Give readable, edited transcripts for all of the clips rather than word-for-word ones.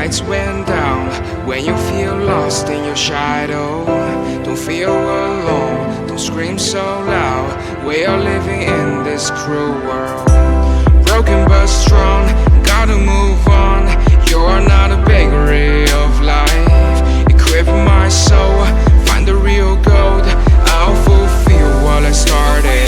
lights went down. When you feel lost in your shadow, don't feel alone, don't scream so loud. We are living in this cruel world, broken but strong, gotta move on. You're not a bakery of life, equip my soul, find the real gold. I'll fulfill what I started.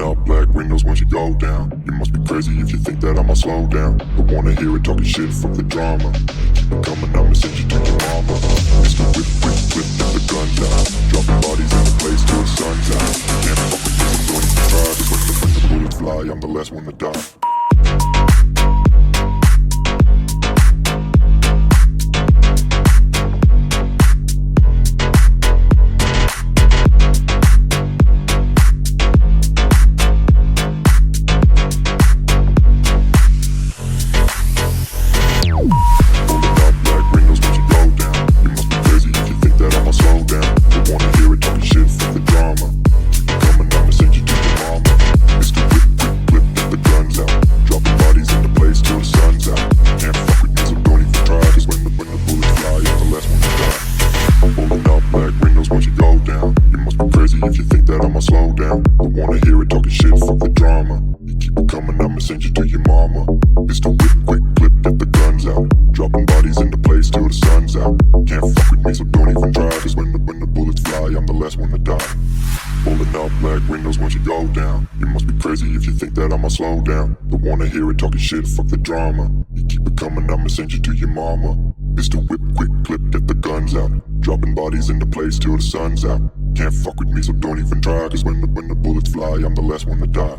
up black windows once you go down. You must be crazy if you think that I'ma slow down. Don't wanna hear it talking shit, fuck the drama. Keep it coming, I'ma send you to your mama. Mr. Whip, whip, whip, get the guns out. Dropping bodies in the place till the sun's out. Can't fuck with this, I'm going to try. Just when the bullets fly, I'm the last one to die. Slow down, don't wanna hear it talking shit, fuck the drama. You keep it coming, I'ma send you to your mama. Mr. Whip, quick clip, get the guns out. Dropping bodies into place till the sun's out. Can't fuck with me, so don't even try. Cause when the bullets fly, I'm the last one to die.